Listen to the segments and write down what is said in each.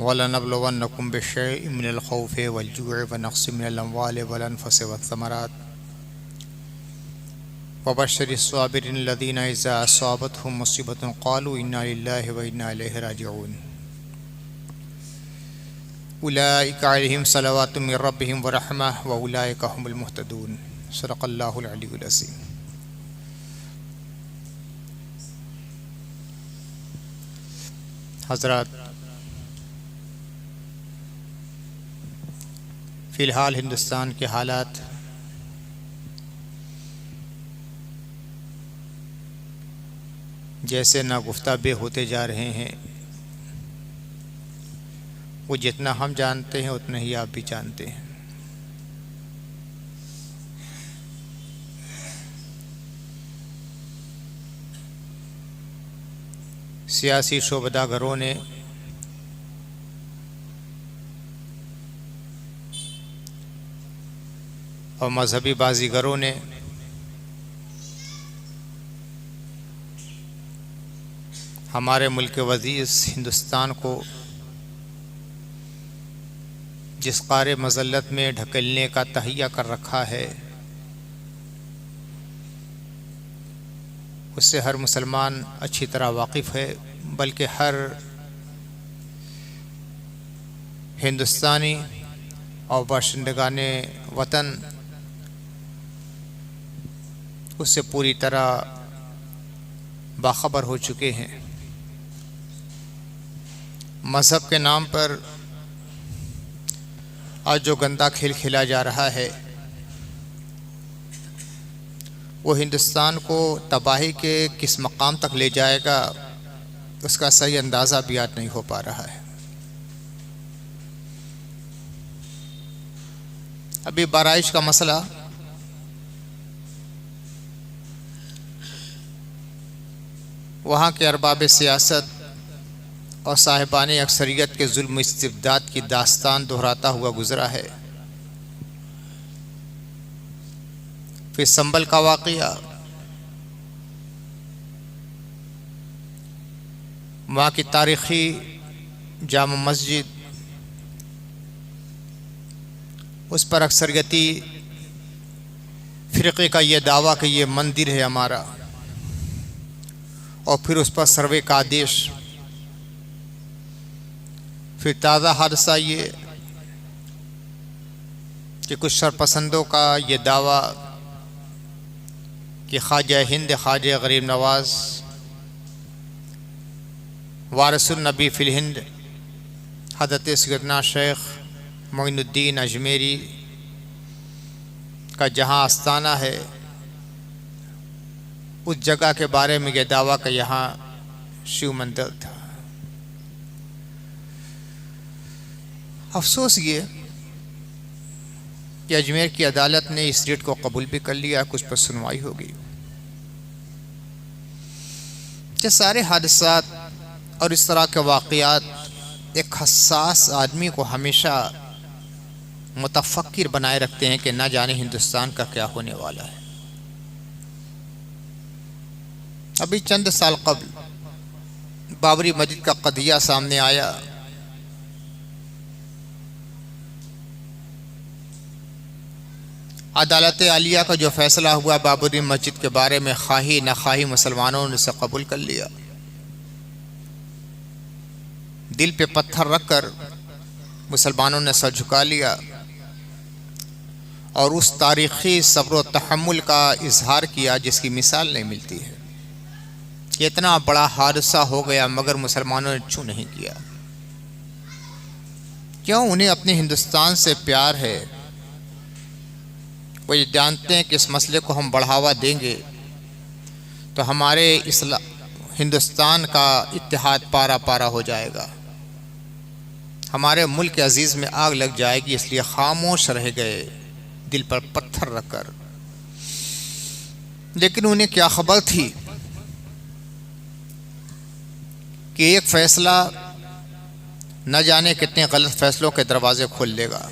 वलनब्लुवन्नकुम बिश्शैइन मिनल खौफि वल-जु'i व नक़्सिम मिनल अम्वालि वल अनफ़ुसि वस्समरात वबश्शिरिस साबिरीन लज़ीना इज़ा असाबतहुम मुसीबतुन क़ालू इन्ना लिल्लाहि व इन्ना इलैहि राजिऊन उलाइका अलैहिम सलवातुम मिर रब्बिहिम व रहमह व उलाइका हुमुल मुहतदून। सदक़ल्लाहुल अलीयुल अज़ीम। हज़रात, फ़िलहाल हिंदुस्तान के हालात जैसे नागुफ्ता होते जा रहे हैं, वो जितना हम जानते हैं उतना ही आप भी जानते हैं। सियासी शोबदागरों ने और मजहबी बाजीगरों ने हमारे मुल्क वजीर हिंदुस्तान को जिस क़ारे मज़ल्लत में ढकेलने का तहैया कर रखा है, उससे हर मुसलमान अच्छी तरह वाकिफ़ है, बल्कि हर हिंदुस्तानी और बाशिंदगाने वतन उससे पूरी तरह बाखबर हो चुके हैं। मज़हब के नाम पर आज जो गंदा खेल खेला जा रहा है, वो हिंदुस्तान को तबाही के किस मकाम तक ले जाएगा, उसका सही अंदाज़ा भी आज नहीं हो पा रहा है। अभी बाराइश का मसला वहाँ के अरबाब सियासत और साहिबाने अक्सरियत के जुल्म इस्तिबदाद की दास्तान दोहराता हुआ गुज़रा है। फिर संबल का वाक़या, वहाँ की तारीख़ी जामा मस्जिद, उस पर अक्सरियती फ़िरक़े का ये दावा कि ये मंदिर है हमारा, और फिर उस पर सर्वे का आदेश। फिर ताज़ा हादसा ये कि कुछ शरपसंदों का ये दावा कि ख्वाजा हिंद ख्वाजा गरीब नवाज़ वारिसुन नबी फ़िल हिंद हज़रत सैयदना शेख मोइनुद्दीन अजमेरी का जहाँ आस्थाना है, उस जगह के बारे में यह दावा कि यहाँ शिव मंदिर था। अफसोस ये कि अजमेर की अदालत ने इस रेट को कबूल भी कर लिया, कुछ पर सुनवाई होगी। ये सारे हादसात और इस तरह के वाक़यात एक हसास आदमी को हमेशा मुतफक्किर बनाए रखते हैं कि ना जाने हिंदुस्तान का क्या होने वाला है। अभी चंद साल कबल बाबरी मस्जिद का कदिया सामने आया। अदालत आलिया का जो फैसला हुआ बाबरी मस्जिद के बारे में, खाही न खाही मुसलमानों ने इसे कबूल कर लिया। दिल पे पत्थर रखकर मुसलमानों ने सर झुका लिया और उस तारीख़ी सब्र व तहम्मुल का इजहार किया जिसकी मिसाल नहीं मिलती है। इतना बड़ा हादसा हो गया मगर मुसलमानों ने छू नहीं किया। क्यों? उन्हें अपने हिंदुस्तान से प्यार है। वो ये जानते हैं कि इस मसले को हम बढ़ावा देंगे तो हमारे हिंदुस्तान का इत्तेहाद पारा पारा हो जाएगा, हमारे मुल्क अजीज़ में आग लग जाएगी। इसलिए खामोश रह गए, दिल पर पत्थर रखकर। लेकिन उन्हें क्या खबर थी कि एक फैसला न जाने कितने गलत फैसलों के दरवाजे खोल देगा।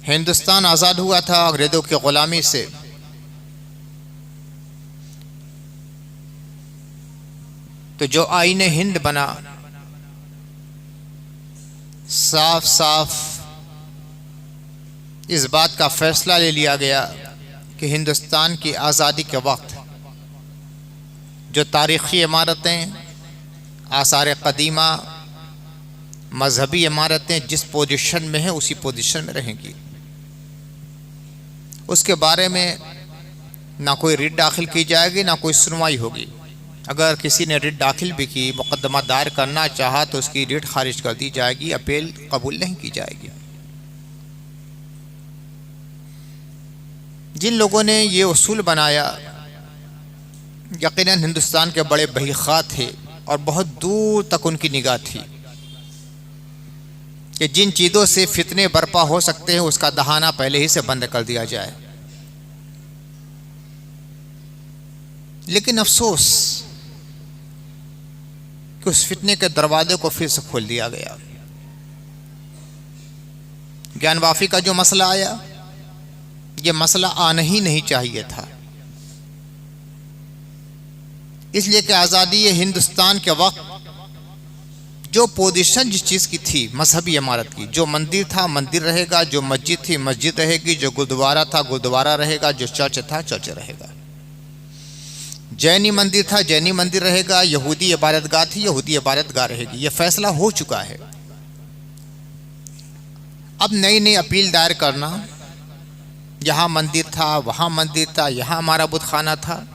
हिंदुस्तान आज़ाद हुआ था अंग्रेज़ों की ग़ुलामी से। तो जो आईने हिंद बना, साफ साफ इस बात का फैसला ले लिया गया कि हिंदुस्तान की आज़ादी के वक्त जो तारीख़ी इमारतें, आसार क़दीमा, मजहबी इमारतें जिस पोजीशन में हैं उसी पोजीशन में रहेंगी। उसके बारे में ना कोई रिट दाखिल की जाएगी, ना कोई सुनवाई होगी। अगर किसी ने रिट दाखिल भी की, मुकदमा दायर करना चाहा, तो उसकी रिट खारिज कर दी जाएगी, अपील कबूल नहीं की जाएगी। जिन लोगों ने ये उसूल बनाया, यकीनन हिंदुस्तान के बड़े बहीखा थे और बहुत दूर तक उनकी निगाह थी कि जिन चीज़ों से फितने बर्पा हो सकते हैं उसका दहाना पहले ही से बंद कर दिया जाए। लेकिन अफसोस कि उस फितने के दरवाजे को फिर से खोल दिया गया। ज्ञान वाफी का जो मसला आया, ये मसला आना ही नहीं चाहिए था, इसलिए कि आज़ादी हिंदुस्तान के वक्त जो पोजीशन जिस चीज़ की थी, मजहबी इमारत की, जो मंदिर था मंदिर रहेगा, जो मस्जिद थी मस्जिद रहेगी, जो गुरुद्वारा था गुरुद्वारा रहेगा, जो चर्च था चर्च रहेगा, जैनी मंदिर था जैनी मंदिर रहेगा, यहूदी इबादतगाह थी यहूदी इबादतगाह रहेगी। यह फैसला हो चुका है। अब नई नई अपील दायर करना, यहाँ मंदिर था वहाँ मंदिर था, यहाँ हमारा बुतखाना था,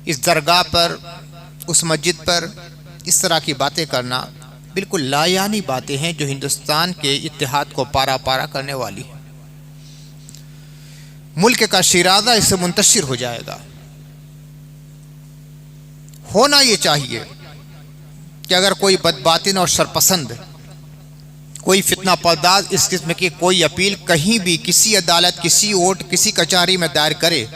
इस दरगाह पर उस मस्जिद पर, इस तरह की बातें करना बिल्कुल लायानी बातें हैं जो हिंदुस्तान के इत्तेहाद को पारा पारा करने वाली है। मुल्क का शिराजा इससे मुंतशिर हो जाएगा। होना ये चाहिए कि अगर कोई बदबातिन और शरपसंद, कोई फितना पर्दाज इस किस्म की कोई अपील कहीं भी किसी अदालत, किसी कोर्ट, किसी कचहरी में दायर करे,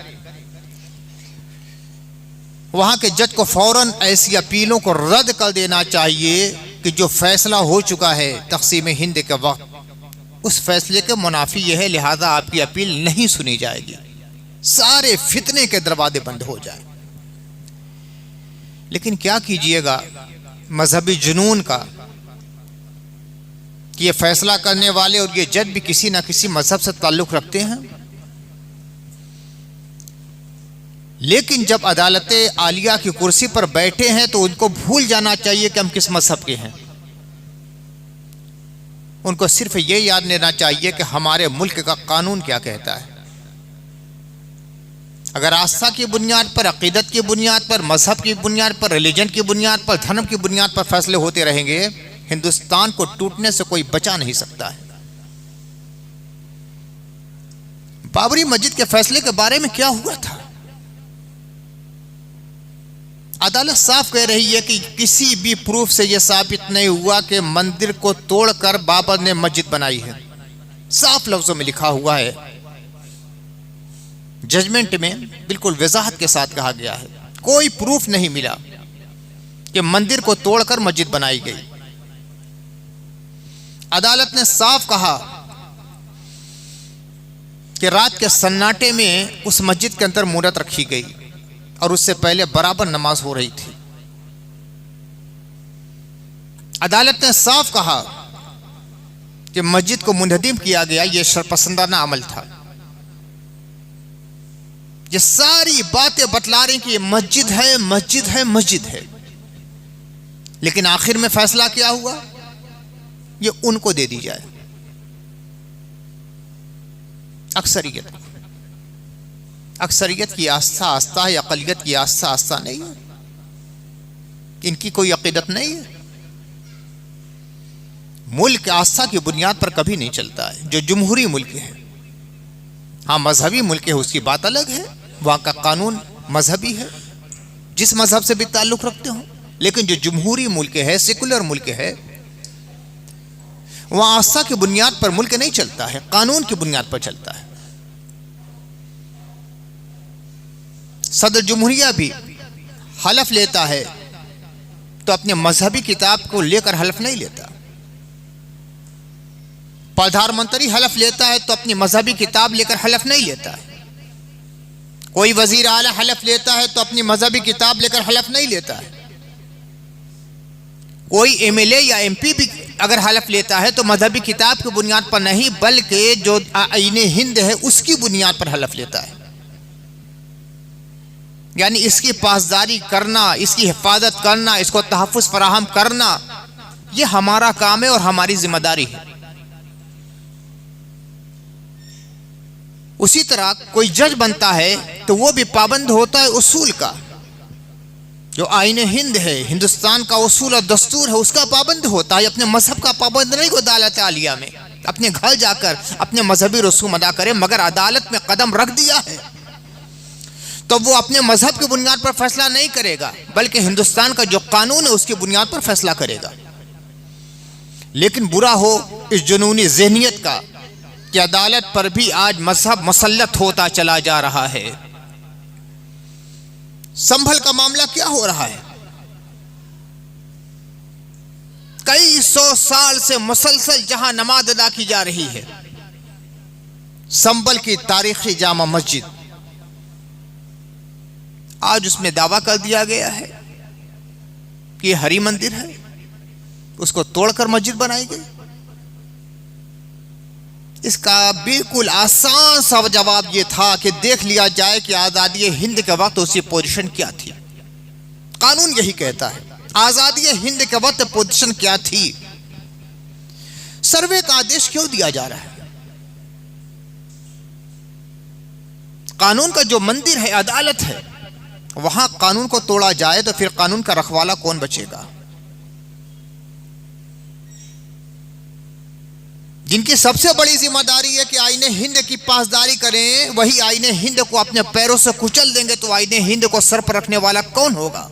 वहाँ के जज को फौरन ऐसी अपीलों को रद्द कर देना चाहिए कि जो फैसला हो चुका है तक़सीम हिंद के वक्त, उस फैसले के मुनाफी यह है, लिहाजा आपकी अपील नहीं सुनी जाएगी, सारे फितने के दरवाजे बंद हो जाए। लेकिन क्या कीजिएगा मजहबी जुनून का कि ये फैसला करने वाले और ये जज भी किसी न किसी मजहब से ताल्लुक़ रखते हैं। लेकिन जब अदालत आलिया की कुर्सी पर बैठे हैं तो उनको भूल जाना चाहिए कि हम किस मजहब के हैं। उनको सिर्फ ये याद लेना चाहिए कि हमारे मुल्क का कानून क्या कहता है। अगर आस्था की बुनियाद पर, अकीदत की बुनियाद पर, मजहब की बुनियाद पर, रिलीजन की बुनियाद पर, धर्म की बुनियाद पर फैसले होते रहेंगे, हिंदुस्तान को टूटने से कोई बचा नहीं सकता है। बाबरी मस्जिद के फैसले के बारे में क्या हुआ था? अदालत साफ कह रही है कि किसी भी प्रूफ से यह साबित नहीं हुआ कि मंदिर को तोड़कर बाबर ने मस्जिद बनाई है। साफ लफ्जों में लिखा हुआ है, जजमेंट में बिल्कुल वजाहत के साथ कहा गया है। कोई प्रूफ नहीं मिला कि मंदिर को तोड़कर मस्जिद बनाई गई। अदालत ने साफ कहा कि रात के सन्नाटे में उस मस्जिद के अंदर मूरत रखी गई और उससे पहले बराबर नमाज हो रही थी। अदालत ने साफ कहा कि मस्जिद को मुनहदिम किया गया, यह शरपसंदाना अमल था। ये सारी बातें बतला रही कि ये मस्जिद है मस्जिद है मस्जिद है। लेकिन आखिर में फैसला क्या हुआ, ये उनको दे दी जाए। अक्सरियत की आस्था आस्था है, अक़लियत की आस्था आस्था नहीं है। इनकी कोई अक़ीदत नहीं है। मुल्क आस्था की बुनियाद पर कभी नहीं चलता है। जो जमहूरी मुल्क है, हाँ मजहबी मुल्क है, उसकी बात अलग है, वहाँ का कानून मजहबी है, जिस मजहब से भी ताल्लुक़ रखते हो। लेकिन जो जमहूरी मुल्क है, सेकुलर मुल्क है, वहाँ आस्था की बुनियाद पर मुल्क नहीं चलता है, कानून की बुनियाद पर चलता है। सदर जमहूरिया भी हलफ लेता है तो अपने मजहबी किताब को लेकर हलफ नहीं लेता। प्रधानमंत्री हलफ लेता है तो अपनी मजहबी किताब लेकर हलफ नहीं लेता है। कोई वजीर आला हलफ लेता है तो अपनी मजहबी किताब लेकर हलफ नहीं लेता है। कोई एमएलए या एमपी भी अगर हलफ लेता है तो मजहबी किताब की बुनियाद पर नहीं, बल्कि जो आईन हिंद है उसकी बुनियाद पर हलफ लेता है। यानी इसकी पासदारी करना, इसकी हिफाजत करना, इसको तहफ़्फ़ुज़ फराहम करना, यह हमारा काम है और हमारी जिम्मेदारी है। उसी तरह कोई जज बनता है तो वो भी पाबंद होता है उसूल का। जो आईन हिंद है, हिंदुस्तान का उसूल और दस्तूर है, उसका पाबंद होता है। अपने मजहब का पाबंद नहीं को अदालत आलिया में अपने घर जाकर अपने मजहबी रसूम अदा करे, मगर अदालत में कदम रख दिया है तो वो अपने मजहब की बुनियाद पर फैसला नहीं करेगा, बल्कि हिंदुस्तान का जो कानून है उसकी बुनियाद पर फैसला करेगा। लेकिन बुरा हो इस जुनूनी ज़हनियत का कि अदालत पर भी आज मजहब मुसल्लत होता चला जा रहा है। संभल का मामला क्या हो रहा है? कई 100 साल से मुसलसल जहां नमाज अदा की जा रही है, संभल की तारीखी जामा मस्जिद, आज उसमें दावा कर दिया गया है कि यह हरी मंदिर है, उसको तोड़कर मस्जिद बनाई गई। इसका बिल्कुल आसान सा जवाब यह था कि देख लिया जाए कि आज़ादी हिंद के वक्त उसकी पोजीशन क्या थी। कानून यही कहता है, आज़ादी हिंद के वक्त पोजीशन क्या थी। सर्वे का आदेश क्यों दिया जा रहा है? कानून का जो मंदिर है, अदालत है, वहां कानून को तोड़ा जाए तो फिर कानून का रखवाला कौन बचेगा? जिनकी सबसे बड़ी जिम्मेदारी है कि आईने हिंद की पासदारी करें, वही आईने हिंद को अपने पैरों से कुचल देंगे तो आईने हिंद को सर पर रखने वाला कौन होगा?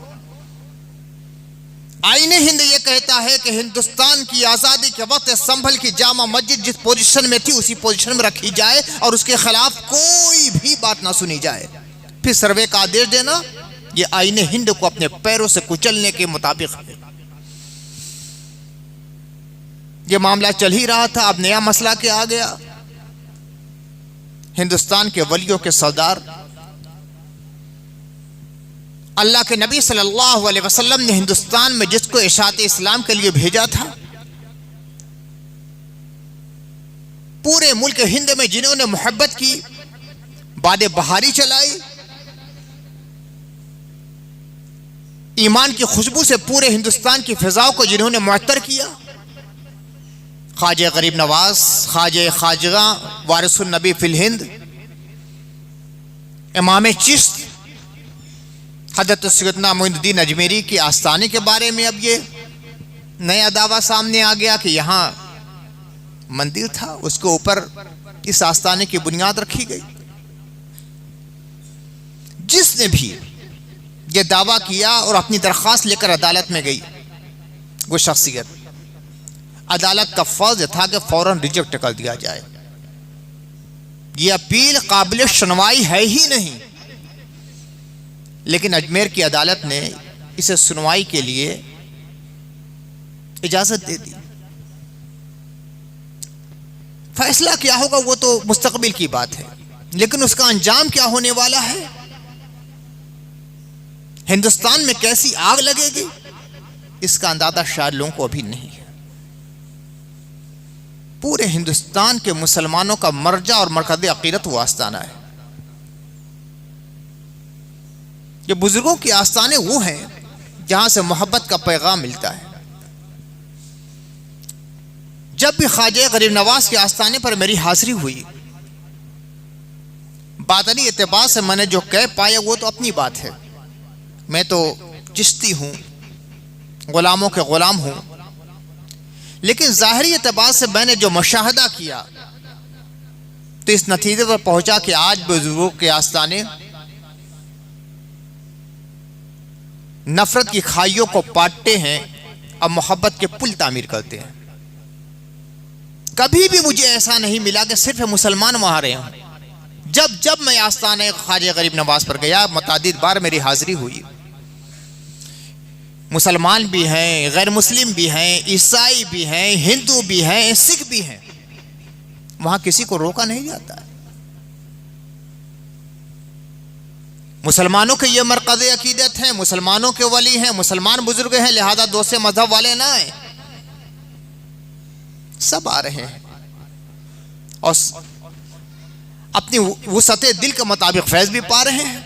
आईने हिंद यह कहता है कि हिंदुस्तान की आजादी के वक्त संभल की जामा मस्जिद जिस पोजीशन में थी उसी पोजीशन में रखी जाए और उसके खिलाफ कोई भी बात ना सुनी जाए। फिर सर्वे का आदेश देना यह आईने हिंद को अपने पैरों से कुचलने के मुताबिक है। यह मामला चल ही रहा था, अब नया मसला क्या आ गया? हिंदुस्तान के वलियों के सरदार अल्लाह के नबी सल्लल्लाहु अलैहि वसल्लम ने हिंदुस्तान में जिसको इशाअत इस्लाम के लिए भेजा था, पूरे मुल्क हिंद में जिन्होंने मोहब्बत की, बादे बहारी चलाई, ईमान की खुशबू से पूरे हिंदुस्तान की फिजाओं को जिन्होंने मुअत्तर किया, ख्वाजा गरीब नवाज, ख्वाजा वारिसुन नबी फिल हिंद, इमाम चिश्त हज़रत सैयदना मोइनुद्दीन अजमेरी के आस्थाने के बारे में अब ये नया दावा सामने आ गया कि यहाँ मंदिर था, उसके ऊपर इस आस्थाने की बुनियाद रखी गई। जिसने भी ये दावा किया और अपनी दरख्वास्त लेकर अदालत में गई, वो शख्सियत, अदालत का फर्ज था कि फौरन रिजेक्ट कर दिया जाए। ये अपील काबिल सुनवाई है ही नहीं, लेकिन अजमेर की अदालत ने इसे सुनवाई के लिए इजाजत दे दी। फैसला क्या होगा वो तो मुस्तकबिल की बात है, लेकिन उसका अंजाम क्या होने वाला है, हिंदुस्तान में कैसी आग लगेगी, इसका अंदाजा शायद लोगों को अभी नहीं है। पूरे हिंदुस्तान के मुसलमानों का मर्जा और मरकज़ अक़ीदत वो आस्थाना है। ये बुजुर्गों के आस्थाने वो हैं जहां से मोहब्बत का पैगाम मिलता है। जब भी ख्वाजा गरीब नवाज के आस्थाने पर मेरी हाजिरी हुई, बातनी एतबार से मैंने जो कह पाया वो तो अपनी बात है। मैं तो चिश्ती हूँ, गुलामों के गुलाम हूँ, लेकिन ज़ाहिरी एतबार से मैंने जो मुशाहदा किया तो इस नतीजे पर पहुंचा कि आज बुजुर्गों के आस्थाने नफरत की खाइयों को पाटते हैं और मोहब्बत के पुल तामीर करते हैं। कभी भी मुझे ऐसा नहीं मिला कि सिर्फ मुसलमान वहां रहे हों। जब जब मैं आस्थाने ख्वाजा गरीब नवाज पर गया, मुतादिद बार मेरी हाजिरी हुई। मुसलमान भी हैं, गैर मुस्लिम भी हैं, ईसाई भी हैं, हिंदू भी हैं, सिख भी हैं, वहां किसी को रोका नहीं जाता है। मुसलमानों के ये मरकज़ अकीदत हैं, मुसलमानों के वली हैं, मुसलमान बुजुर्ग हैं, लिहाजा दूसरे मजहब वाले ना आए। सब आ रहे हैं और अपनी वुसअते दिल के मुताबिक फैज़ भी पा रहे हैं।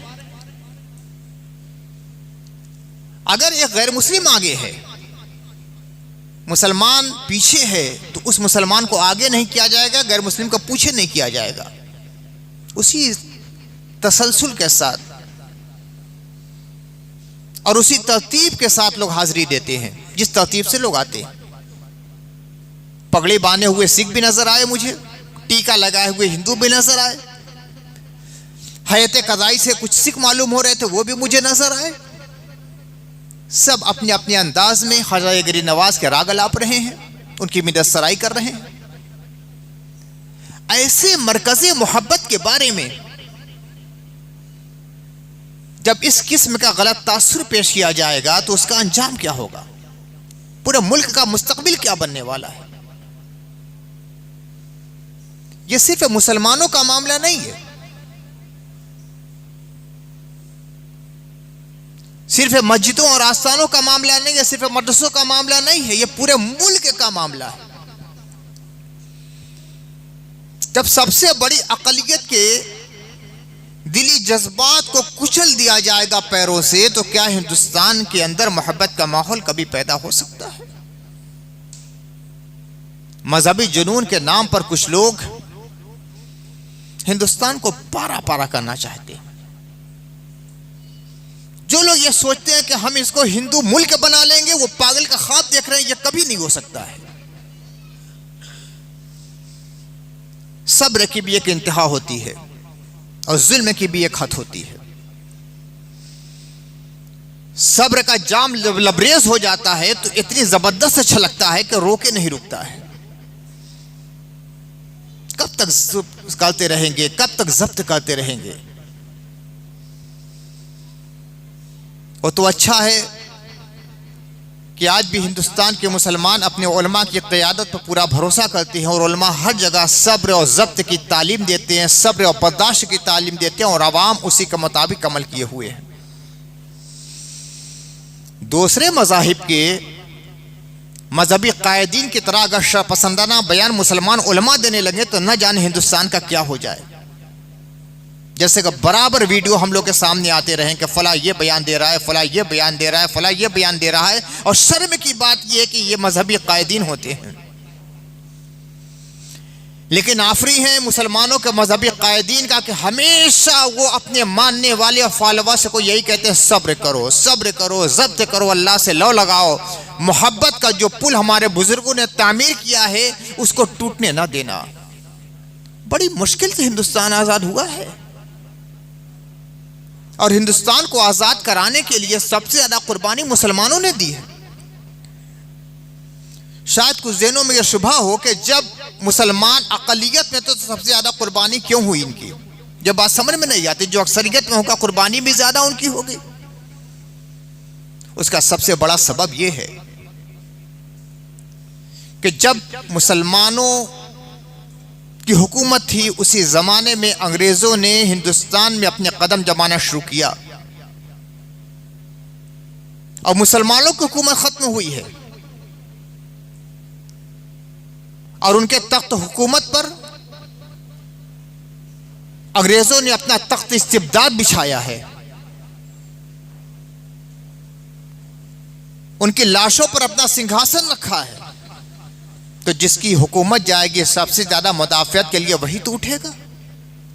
अगर एक गैर मुस्लिम आगे है, मुसलमान पीछे है, तो उस मुसलमान को आगे नहीं किया जाएगा, गैर मुस्लिम को पीछे नहीं किया जाएगा। उसी तसलसल के साथ और उसी तरतीब के साथ लोग हाजिरी देते हैं जिस तरतीब से लोग आते हैं। पगड़ी बांधे हुए सिख भी नजर आए मुझे, टीका लगाए हुए हिंदू भी नजर आए, हयत कज़ाई से कुछ सिख मालूम हो रहे थे वो भी मुझे नजर आए। सब अपने अपने अंदाज में ख्वाजा गरीब नवाज के राग अलाप रहे हैं, उनकी मिदत सराई कर रहे हैं। ऐसे मरकज़े मोहब्बत के बारे में जब इस किस्म का गलत तासुर पेश किया जाएगा तो उसका अंजाम क्या होगा, पूरे मुल्क का मुस्तकबिल क्या बनने वाला है। यह सिर्फ मुसलमानों का मामला नहीं है, सिर्फ मस्जिदों और आस्थानों का मामला नहीं है, सिर्फ मदरसों का मामला नहीं है, यह पूरे मुल्क का मामला है। जब सबसे बड़ी अक़लियत के दिली जज्बात को कुचल दिया जाएगा पैरों से, तो क्या हिंदुस्तान के अंदर मोहब्बत का माहौल कभी पैदा हो सकता है? मजहबी जुनून के नाम पर कुछ लोग हिंदुस्तान को पारा पारा करना चाहते हैं। जो लोग ये सोचते हैं कि हम इसको हिंदू मुल्क बना लेंगे, वो पागल का ख्वाब देख रहे हैं। ये कभी नहीं हो सकता है। सब्र की भी एक इंतहा होती है और जुल्म की भी एक हद होती है। सब्र का जाम लबरेज हो जाता है तो इतनी जबरदस्त छलकता है कि रोके नहीं रुकता है। कब तक करते रहेंगे, कब तक जब्त करते रहेंगे। वो तो अच्छा है कि आज भी हिंदुस्तान के मुसलमान अपने उलमा की क़यादत पर पूरा भरोसा करते हैं और उलमा हर जगह सब्र और ज़ब्त की तालीम देते हैं, सब्र और बर्दाश्त की तालीम देते हैं और आवाम उसी के मुताबिक अमल किए हुए हैं। दूसरे मज़ाहिब के मजहबी कायदीन की तरह अगर शरपसंदाना बयान मुसलमान उलमा देने लगे तो न जाने हिंदुस्तान का क्या हो जाए। जैसे कि बराबर वीडियो हम लोग के सामने आते रहे कि फला ये बयान दे रहा है, फला ये बयान दे रहा है, फला ये बयान दे रहा है। और शर्म की बात यह है कि ये मजहबी कायदीन होते हैं, लेकिन आफरी हैं मुसलमानों के मजहबी कायदीन का कि हमेशा वो अपने मानने वाले और फॉलोवर्स को यही कहते हैं, सब्र करो, सब्र करो, ज़ब्त करो, अल्लाह से लौ लगाओ। मोहब्बत का जो पुल हमारे बुजुर्गों ने तामीर किया है उसको टूटने ना देना। बड़ी मुश्किल से हिंदुस्तान आज़ाद हुआ है और हिंदुस्तान को आज़ाद कराने के लिए सबसे ज़्यादा कुर्बानी मुसलमानों ने दी है। शायद कुछ दिनों में यह शुबा हो कि जब मुसलमान अक़लियत में तो सबसे ज़्यादा कुर्बानी क्यों हुई इनकी, जब बात समझ में नहीं आती। जो अक्सरियत में होगा कुर्बानी भी ज़्यादा उनकी होगी। उसका सबसे बड़ा सबब यह है कि जब मुसलमानों की हुकूमत थी उसी ज़माने में अंग्रेज़ों ने हिंदुस्तान में अपने कदम जमाना शुरू किया और मुसलमानों की हुकूमत ख़त्म हुई है और उनके तख्त हुकूमत पर अंग्रेज़ों ने अपना तख्त इस्तिबदाद बिछाया है। उनकी लाशों पर अपना सिंहासन रखा है। तो जिसकी हुकूमत जाएगी सबसे ज़्यादा मुदाफ़ियत के लिए वही तो उठेगा।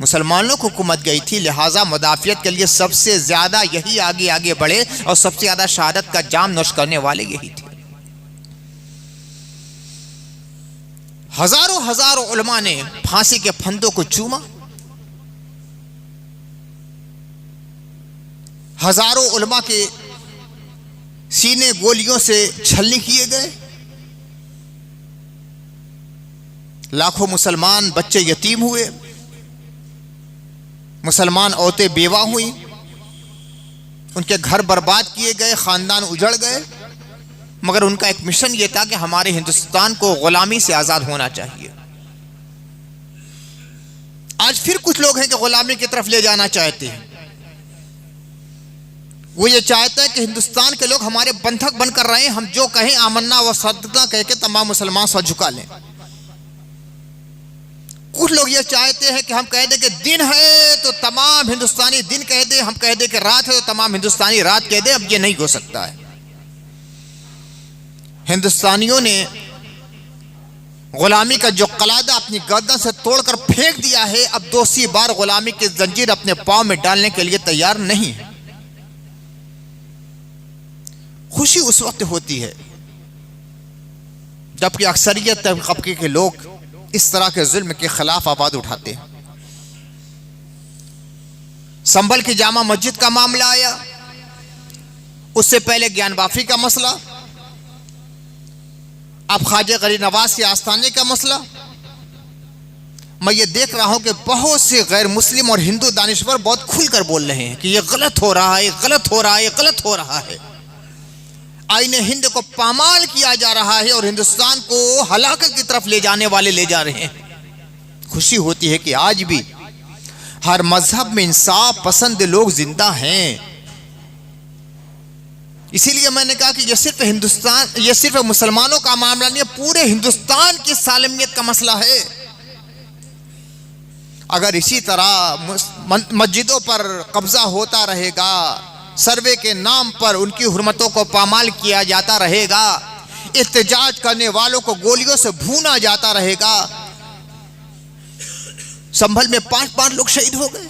मुसलमानों को हुकूमत गई थी, लिहाजा मुदाफ़ियत के लिए सबसे ज़्यादा यही आगे आगे बढ़े और सबसे ज़्यादा शहादत का जाम नोश करने वाले यही थे। हज़ारों हज़ारों उलमा ने फांसी के फंदों को चूमा, हज़ारों उलमा के सीने गोलियों से छलनी किए गए, लाखों मुसलमान बच्चे यतीम हुए, मुसलमान औरतें बेवा हुई, उनके घर बर्बाद किए गए, ख़ानदान उजड़ गए। मगर उनका एक मिशन ये था कि हमारे हिंदुस्तान को गुलामी से आज़ाद होना चाहिए। आज फिर कुछ लोग हैं कि गुलामी की तरफ ले जाना चाहते हैं। वो ये चाहता है कि हिंदुस्तान के लोग हमारे बंधक बनकर रहें, हम जो कहें आमन्ना व सदका कह के तमाम मुसलमान सर झुका लें। कुछ लोग ये चाहते हैं कि हम कह दें कि दिन है तो तमाम हिंदुस्तानी दिन कह दे, हम कह दें कि रात है तो तमाम हिंदुस्तानी रात कह दे। अब ये नहीं हो सकता है। हिंदुस्तानियों ने गुलामी का जो कलादा अपनी गर्दन से तोड़कर फेंक दिया है, अब दूसरी बार गुलामी की जंजीर अपने पांव में डालने के लिए तैयार नहीं है। खुशी उस वक्त होती है जबकि अक्सरियत तबके के लोग इस तरह के जुल्म के खिलाफ आवाज उठाते हैं। संभल की जामा मस्जिद का मामला आया, उससे पहले ज्ञान बाफी का मसला, अब ख्वाजा गरीब नवाज के आस्थाने का मसला। मैं ये देख रहा हूं कि बहुत से गैर मुस्लिम और हिंदू दानिश्वर बहुत खुलकर बोल रहे हैं कि ये गलत हो रहा है, गलत हो रहा है, गलत हो रहा है। आईने हिंद को पामाल किया जा रहा है और हिंदुस्तान को हलाकत की तरफ ले जाने वाले ले जा रहे हैं। खुशी होती है कि आज भी हर मजहब में इंसाफ पसंद लोग जिंदा हैं। इसीलिए मैंने कहा कि ये सिर्फ मुसलमानों का मामला नहीं है, पूरे हिंदुस्तान की सालमियत का मसला है। अगर इसी तरह मस्जिदों पर कब्जा होता रहेगा, सर्वे के नाम पर उनकी हुर्मतों को पामाल किया जाता रहेगा, इत्तेजाज करने वालों को गोलियों से भूना जाता रहेगा। संभल में 5 लोग शहीद हो गए।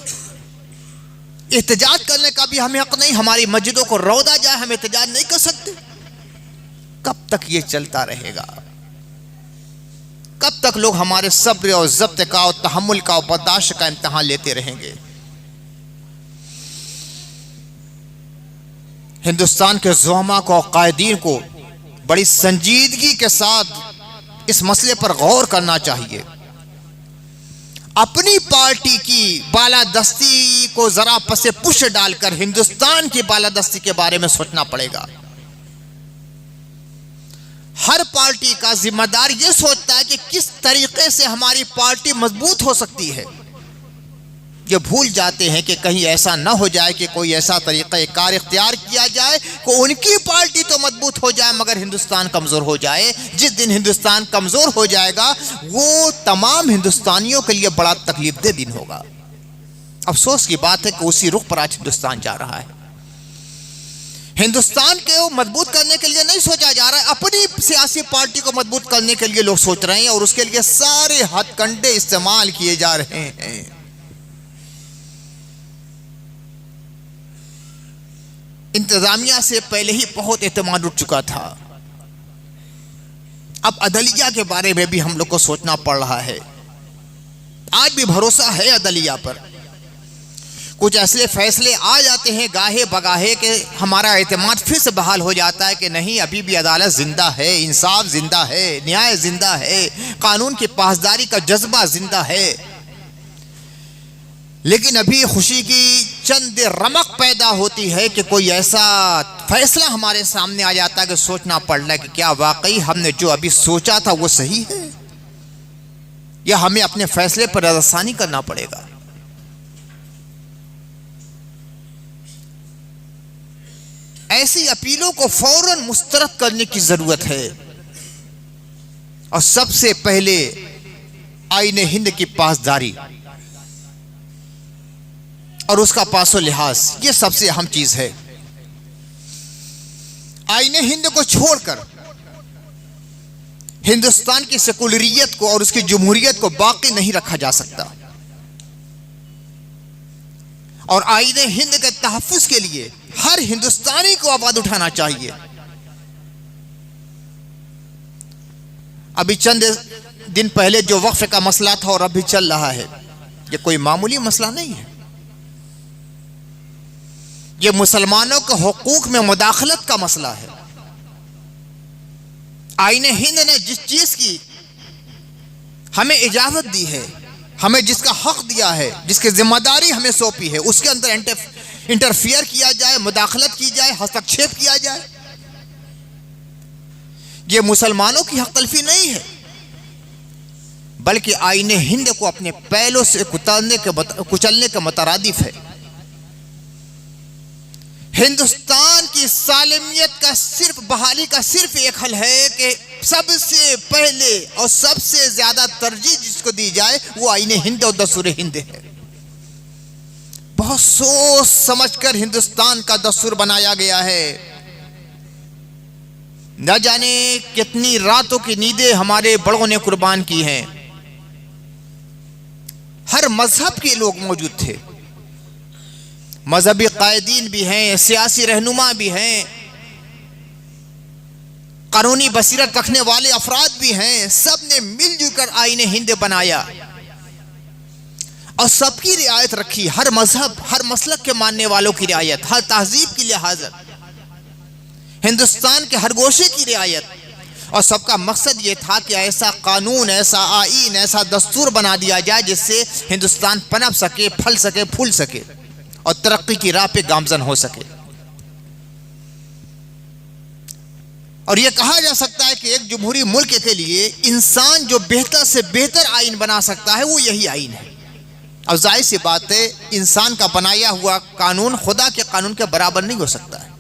एहतजाज करने का भी हमें हक नहीं, हमारी मस्जिदों को रौदा जाए, हम एहतजाज नहीं कर सकते। कब तक ये चलता रहेगा? कब तक लोग हमारे सब्र और ज़ब्त का और तहम्मुल का और बर्दाश्त का इम्तिहान लेते रहेंगे? हिंदुस्तान के ज़ुलमा को और कायदीन को बड़ी संजीदगी के साथ इस मसले पर गौर करना चाहिए। अपनी पार्टी की बालादस्ती को जरा पसे पुश डालकर हिंदुस्तान की बालादस्ती के बारे में सोचना पड़ेगा। हर पार्टी का जिम्मेदार यह सोचता है कि किस तरीके से हमारी पार्टी मजबूत हो सकती है। ये भूल जाते हैं कि कहीं ऐसा ना हो जाए कि कोई ऐसा तरीक़ा कार इख्तियार किया जाए कि उनकी पार्टी तो मजबूत हो जाए मगर हिंदुस्तान कमज़ोर हो जाए। जिस दिन हिंदुस्तान कमज़ोर हो जाएगा वो तमाम हिंदुस्तानियों के लिए बड़ा तकलीफदेह दिन होगा। अफसोस की बात है कि उसी रुख पर आज हिंदुस्तान जा रहा है। हिंदुस्तान को मजबूत करने के लिए नहीं सोचा जा रहा है, अपनी सियासी पार्टी को मजबूत करने के लिए लोग सोच रहे हैं और उसके लिए सारे हथकंडे इस्तेमाल किए जा रहे हैं। इंतजामिया से पहले ही बहुत एतमाद उठ चुका था। अब अदलिया के बारे में भी हम लोग को सोचना पड़ रहा है। आज भी भरोसा है अदलिया पर। कुछ ऐसे फैसले आ जाते हैं गाहे बगाहे के हमारा एतमाद फिर से बहाल हो जाता है कि नहीं, अभी भी अदालत जिंदा है, इंसाफ जिंदा है, न्याय जिंदा है, कानून की पासदारी का जज्बा जिंदा है। लेकिन अभी खुशी की चंद रमक पैदा होती है कि कोई ऐसा फैसला हमारे सामने आ जाता है कि सोचना पड़ रहा है कि क्या वाकई हमने जो अभी सोचा था वो सही है या हमें अपने फैसले पर रज़ासानी करना पड़ेगा। ऐसी अपीलों को फौरन मुस्तरद करने की जरूरत है और सबसे पहले आईने हिंद की पासदारी और उसका पासो लिहाज, ये सबसे अहम चीज है। आईने हिंद को छोड़कर हिंदुस्तान की सेकुलरियत को और उसकी जमहूरियत को बाकी नहीं रखा जा सकता और आईने हिंद के तहफ्फुज़ के लिए हर हिंदुस्तानी को आवाज उठाना चाहिए। अभी चंद दिन पहले जो वक्फ का मसला था और अभी चल रहा है, ये कोई मामूली मसला नहीं है। ये मुसलमानों के हुकूक में मुदाखलत का मसला है। आईने हिंद ने जिस चीज की हमें इजाजत दी है, हमें जिसका हक दिया है, जिसकी जिम्मेदारी हमें सौंपी है, उसके अंदर इंटरफियर किया जाए, मुदाखलत की जाए, हस्तक्षेप किया जाए, ये मुसलमानों की हक तलफी नहीं है बल्कि आईने हिंद को अपने पैलों से कुचलने के मुतरादिफ है। हिंदुस्तान की सालिमियत का सिर्फ बहाली का सिर्फ एक हल है कि सबसे पहले और सबसे ज्यादा तरजीह जिसको दी जाए वो आईने हिंद और दस्तूर हिंद है। बहुत सोच समझकर हिंदुस्तान का दस्तूर बनाया गया है। न जाने कितनी रातों की नींदें हमारे बड़ों ने कुर्बान की हैं। हर मजहब के लोग मौजूद थे, मजहबी कायदीन भी हैं, सियासी रहनुमा भी हैं, कानूनी बसीरत रखने वाले अफराद भी हैं। सब ने मिलजुल कर आईने हिंद बनाया और सबकी रियायत रखी। हर मजहब, हर मसलक के मानने वालों की रियायत, हर तहजीब की लिहाज, हिंदुस्तान के हर गोशे की रियायत। और सबका मकसद ये था कि ऐसा कानून, ऐसा आईन, ऐसा दस्तूर बना दिया जाए जिससे हिंदुस्तान पनप सके, फल सके, फूल सके और तरक्की की राह पे गामजन हो सके। और यह कहा जा सकता है कि एक जमहूरी मुल्क के लिए इंसान जो बेहतर से बेहतर आईन बना सकता है वो यही आईन है। अब जाहिर सी बात है, इंसान का बनाया हुआ कानून खुदा के कानून के बराबर नहीं हो सकता है,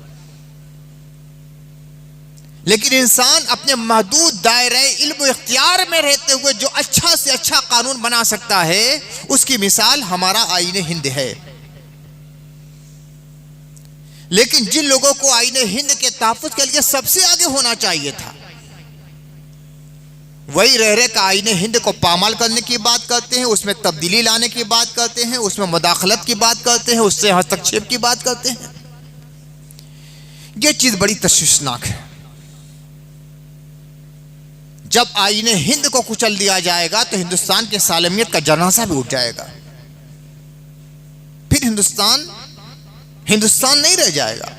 लेकिन इंसान अपने महदूद दायरे इल्म इख्तियार में रहते हुए जो अच्छा से अच्छा कानून बना सकता है, उसकी मिसाल हमारा आईने हिंद है। लेकिन जिन लोगों को आईने हिंद के तहफ़्फ़ुज़ के लिए सबसे आगे होना चाहिए था, वही रह का आईने हिंद को पामाल करने की बात करते हैं, उसमें तब्दीली लाने की बात करते हैं, उसमें मुदाखलत की बात करते हैं, उससे हस्तक्षेप की बात करते हैं। यह चीज बड़ी तशवीशनाक है। जब आईने हिंद को कुचल दिया जाएगा तो हिंदुस्तान की सालमियत का जनाजा भी उठ जाएगा। फिर हिंदुस्तान नहीं रह जाएगा।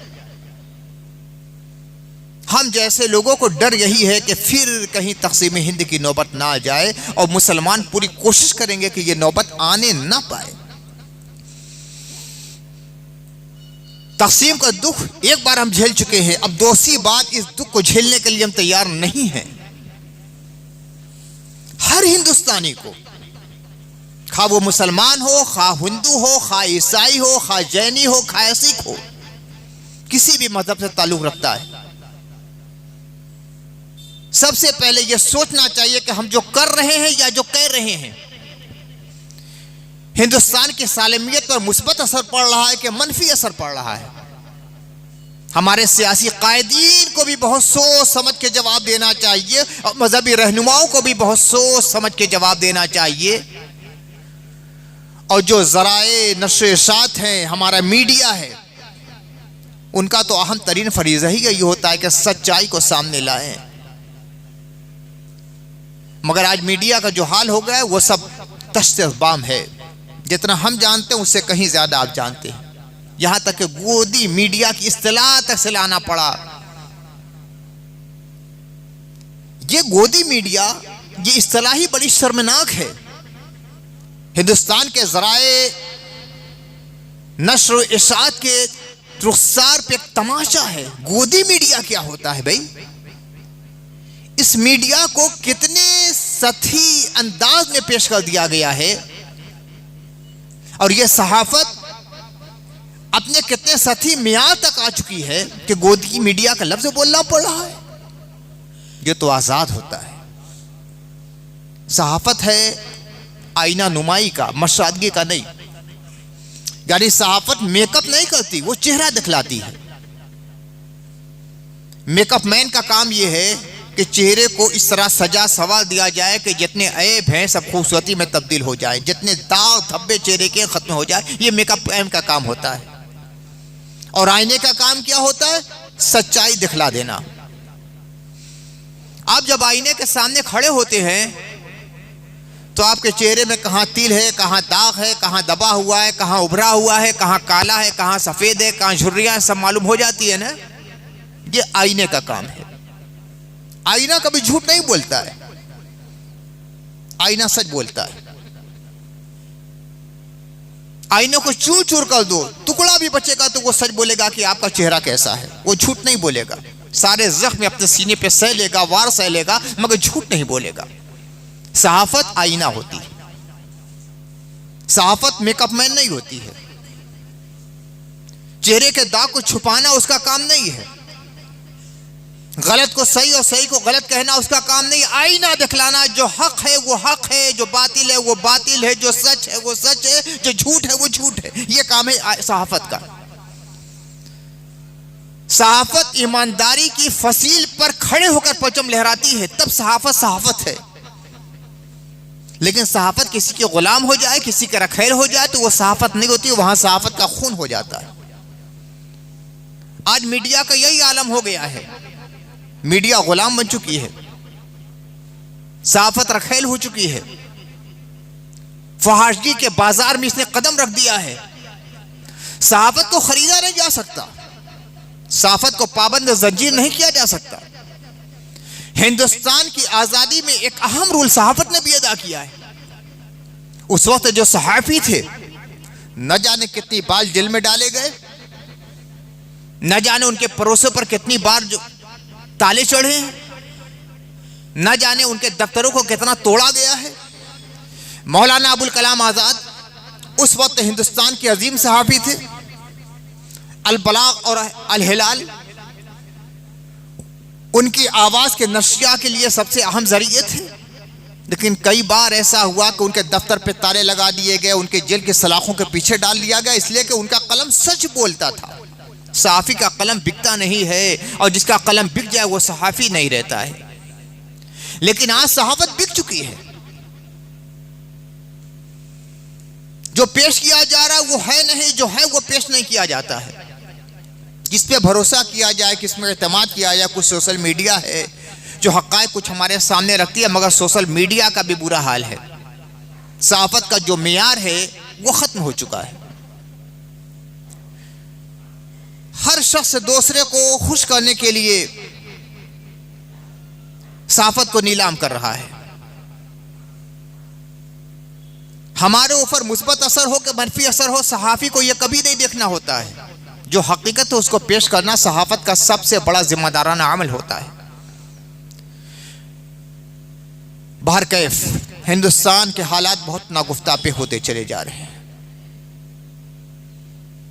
हम जैसे लोगों को डर यही है कि फिर कहीं तक़सीम हिंद की नौबत ना आ जाए, और मुसलमान पूरी कोशिश करेंगे कि यह नौबत आने ना पाए। तक़सीम का दुख एक बार हम झेल चुके हैं, अब दूसरी बार इस दुख को झेलने के लिए हम तैयार नहीं हैं। हर हिंदुस्तानी को, खा वो मुसलमान हो, खा हिंदू हो, खा ईसाई हो, खा जैनी हो, खा सिख हो, किसी भी मजहब से ताल्लुक रखता है, सबसे पहले यह सोचना चाहिए कि हम जो कर रहे हैं या जो कह रहे हैं, हिंदुस्तान की सालमियत पर मुस्बत असर पड़ रहा है कि मनफी असर पड़ रहा है। हमारे सियासी कायदीन को भी बहुत सोच समझ के जवाब देना चाहिए, और मजहबी रहनुमाओं को भी बहुत सोच समझ के जवाब देना चाहिए। और जो ज़राए नश्र इशात हैं, हमारा मीडिया है, उनका तो अहम तरीन फरीज़ा ही यही होता है कि सच्चाई को सामने लाएं। मगर आज मीडिया का जो हाल हो गया है वो सब तश्त-ए-बाम है। जितना हम जानते हैं उससे कहीं ज्यादा आप जानते हैं। यहां तक कि गोदी मीडिया की इस्तिलाह तक से लाना पड़ा। ये गोदी मीडिया, ये इस्तिलाह ही बड़ी शर्मनाक है। हिंदुस्तान के ज़राए नश्र इशात के रुखसार पे एक तमाशा है। गोदी मीडिया क्या होता है भाई? इस मीडिया को कितने सतही अंदाज में पेश कर दिया गया है, और यह सहाफत अपने कितने सतही मियार तक आ चुकी है कि गोदी मीडिया का लफ्ज बोलना पड़ रहा है। यह तो आजाद होता है। सहाफत है आईना नुमाई का, मशादगी का नहीं। यानी सहाफत मेकअप नहीं करती, वो चेहरा दिखलाती है। मेकअप मैन का काम यह है कि चेहरे को इस तरह सजा सवार दिया जाए कि जितने ऐब हैं सब खूबसूरती में तब्दील हो जाए, जितने दाग धब्बे चेहरे के खत्म हो जाए। ये मेकअप मैन का काम होता है। और आईने का काम क्या होता है? सच्चाई दिखला देना। आप जब आईने के सामने खड़े होते हैं तो आपके चेहरे में कहाँ तिल है, कहाँ दाग है, कहाँ दबा हुआ है, कहाँ उभरा हुआ है, कहाँ काला है, कहाँ सफेद है, कहाँ झुर्रियां है, सब मालूम हो जाती है ना। ये आईने का काम है। आईना कभी झूठ नहीं बोलता है, आईना सच बोलता है। आईने को चूर चूर कर दो, टुकड़ा भी बचेगा तो वो सच बोलेगा कि आपका चेहरा कैसा है। वो झूठ नहीं बोलेगा। सारे जख्म अपने सीने पे सह लेगा, वार सह लेगा, मगर झूठ नहीं बोलेगा। सहाफत आईना होती है। सहाफत मेकअप मैन नहीं होती है। चेहरे के दाग को छुपाना उसका काम नहीं है, गलत को सही और सही को गलत कहना उसका काम नहीं। आईना दिखलाना, जो हक है वो हक है, जो बातिल है वो बातिल है, जो सच है वो सच है, जो झूठ है वो झूठ है। ये काम है सहाफत का। सहाफत ईमानदारी की फसील पर खड़े होकर परचम लहराती है, तब सहाफत सहाफत है। लेकिन सहाफत किसी के गुलाम हो जाए, किसी का रखेल हो जाए तो वो सहाफत नहीं होती, वहां सहाफत का खून हो जाता है। आज मीडिया का यही आलम हो गया है, मीडिया गुलाम बन चुकी है, सहाफत रखेल हो चुकी है, फहाशगी के बाजार में इसने कदम रख दिया है। सहाफत को खरीदा नहीं जा सकता, सहाफत को पाबंद जंजीर नहीं किया जा सकता। हिंदुस्तान की आजादी में एक अहम रोल सहाफत ने भी अदा किया है। उस वक्त जो सहाफी थे, न जाने कितनी बार जेल में डाले गए, न जाने उनके पड़ोसों पर कितनी बार जो ताले चढ़े हैं, न जाने उनके दफ्तरों को कितना तोड़ा गया है। मौलाना अबुल कलाम आजाद उस वक्त हिंदुस्तान के अजीम सहाफी थे। अल बलाग और अल हिलाल उनकी आवाज के नशिया के लिए सबसे अहम जरिए थे। लेकिन कई बार ऐसा हुआ कि उनके दफ्तर पे ताले लगा दिए गए, उनके जेल की सलाखों के पीछे डाल दिया गया, इसलिए कि उनका कलम सच बोलता था। सहाफी का कलम बिकता नहीं है, और जिसका कलम बिक जाए वो सहाफी नहीं रहता है। लेकिन आज सहाफत बिक चुकी है। जो पेश किया जा रहा है वो है नहीं, जो है वो पेश नहीं किया जाता है। जिस पे भरोसा किया जाए, किस में एतमाद किया जाए। कुछ सोशल मीडिया है जो हक़ाइक़ कुछ हमारे सामने रखती है, मगर सोशल मीडिया का भी बुरा हाल है। सहाफत का जो मियार है वो खत्म हो चुका है। हर शख्स दूसरे को खुश करने के लिए सहाफत को नीलाम कर रहा है। हमारे ऊपर मुस्बत असर हो कि मनफी असर हो, सहाफी को यह कभी नहीं देखना होता है। जो हकीकत है उसको पेश करना सहाफत का सबसे बड़ा जिम्मेदाराना अमल होता है। बाहर कैफ हिंदुस्तान के हालात बहुत नागुफ्ता पे होते चले जा रहे हैं।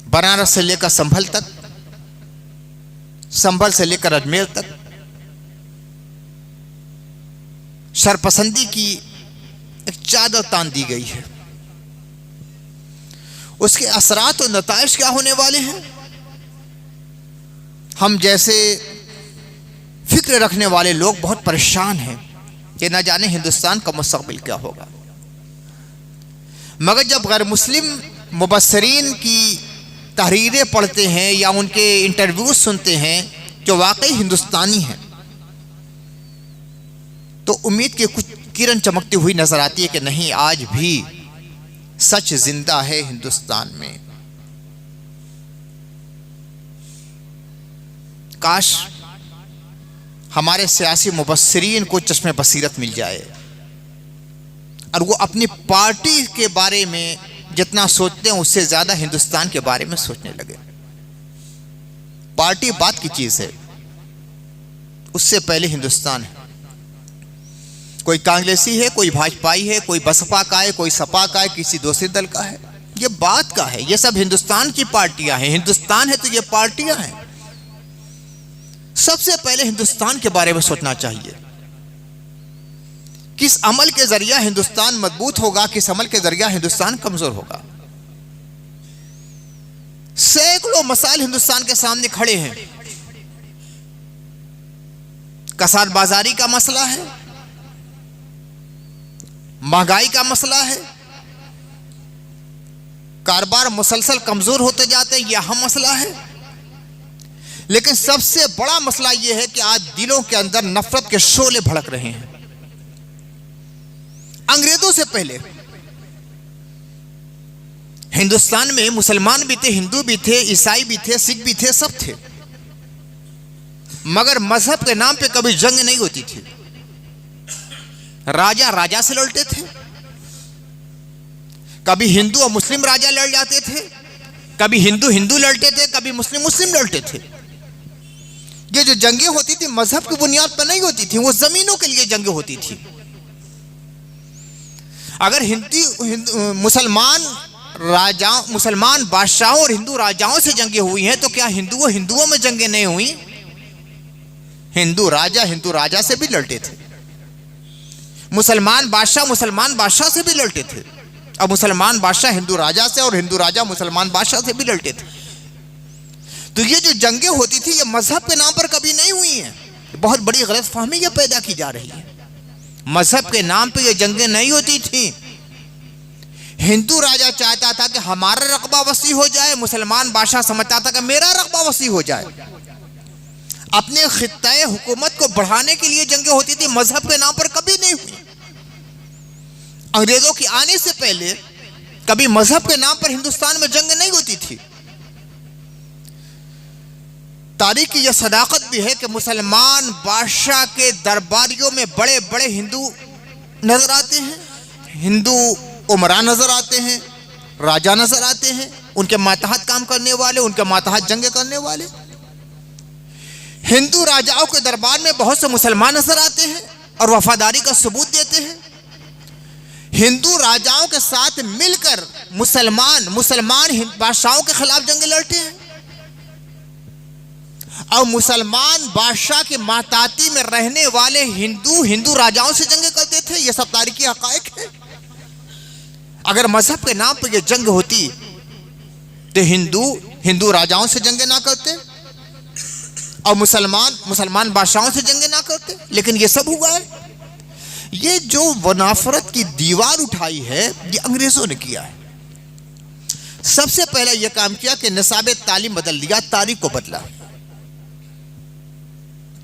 बनारस से लेकर संभल तक, संभल से लेकर अजमेर तक शरपसंदी की एक चादर तान दी गई है। उसके असरात और नताइज क्या होने वाले हैं, हम जैसे फिक्र रखने वाले लोग बहुत परेशान हैं कि न जाने हिंदुस्तान का मुस्तकबिल क्या होगा। मगर जब गैर मुस्लिम मुबस्सरीन की तहरीरें पढ़ते हैं या उनके इंटरव्यूज सुनते हैं जो वाकई हिंदुस्तानी हैं, तो उम्मीद की कुछ किरण चमकती हुई नजर आती है कि नहीं, आज भी सच जिंदा है हिंदुस्तान में। काश हमारे सियासी मुबस्सिरीन को चश्मे बसीरत मिल जाए और वो अपनी पार्टी के बारे में जितना सोचते हैं उससे ज्यादा हिंदुस्तान के बारे में सोचने लगे। पार्टी बात की चीज है, उससे पहले हिंदुस्तान है। कोई कांग्रेसी है, कोई भाजपाई है, कोई बसपा का है, कोई सपा का है, किसी दूसरे दल का है, ये बात का है। ये सब हिंदुस्तान की पार्टियां हैं। हिंदुस्तान है तो ये पार्टियां हैं। सबसे पहले हिंदुस्तान के बारे में सोचना चाहिए। किस अमल के जरिया हिंदुस्तान मजबूत होगा, किस अमल के जरिया हिंदुस्तान कमजोर होगा। सैकड़ों मसाइल हिंदुस्तान के सामने खड़े हैं। कसाद बाजारी का मसला है, महंगाई का मसला है, कारोबार मुसलसल कमजोर होते जाते हैं, यह अहम मसला है। लेकिन सबसे बड़ा मसला यह है कि आज दिलों के अंदर नफरत के शोले भड़क रहे हैं। अंग्रेजों से पहले हिंदुस्तान में मुसलमान भी थे, हिंदू भी थे, ईसाई भी थे, सिख भी थे, सब थे। मगर मजहब के नाम पे कभी जंग नहीं होती थी। राजा राजा से लड़ते थे, कभी हिंदू और मुस्लिम राजा लड़ जाते थे, कभी हिंदू हिंदू लड़ते थे, कभी मुस्लिम मुस्लिम लड़ते थे। ये जो जंगें होती थी मजहब की बुनियाद पर नहीं होती थी, वो जमीनों के लिए जंगें होती थी। अगर मुसलमान मुसलमान बादशाहों और हिंदू राजाओं से जंगें हुई हैं, तो क्या हिंदुओं में जंगें नहीं हुई? हिंदू राजा से भी लड़ते थे, मुसलमान बादशाह से भी लड़ते थे, और मुसलमान बादशाह हिंदू राजा से और हिंदू राजा मुसलमान बादशाह से भी लड़ते थे। तो ये जो जंगें होती थी, ये मजहब के नाम पर कभी नहीं हुई हैं। बहुत बड़ी गलतफहमी ये पैदा की जा रही है। मजहब के नाम पे ये जंगें नहीं होती थी। हिंदू राजा चाहता था कि हमारा रकबा वसी हो जाए, मुसलमान बादशाह समझता था कि मेरा रकबा वसी हो जाए। अपने खित्ते हुकूमत को बढ़ाने के लिए जंगें होती थी, मजहब के नाम पर कभी नहीं हुई। अंग्रेजों के आने से पहले कभी मजहब के नाम पर हिंदुस्तान में जंग नहीं होती थी। तारीख की यह सदाकत भी है कि मुसलमान बादशाह के दरबारियों में बड़े बड़े हिंदू नजर आते हैं, हिंदू उमरा नजर आते हैं, राजा नजर आते हैं, उनके मातहत काम करने वाले, उनके मातहत जंगे करने वाले। हिंदू राजाओं के दरबार में बहुत से मुसलमान नजर आते हैं और वफादारी का सबूत देते हैं। हिंदू राजाओं के साथ मिलकर मुसलमान बादशाहों के खिलाफ जंगे लड़ते हैं, और मुसलमान बादशाह के माताती में रहने वाले हिंदू राजाओं से जंगे करते थे। यह सब तारीखी हकायक है। अगर मजहब के नाम पर यह जंग होती तो हिंदू राजाओं से जंगे ना करते और मुसलमान बादशाहों से जंगे ना करते, लेकिन यह सब हुआ है। ये जो वनाफरत की दीवार उठाई है, ये अंग्रेजों ने किया है। सबसे पहले यह काम किया कि निसाब तालीम बदल दिया, तारीख को बदला।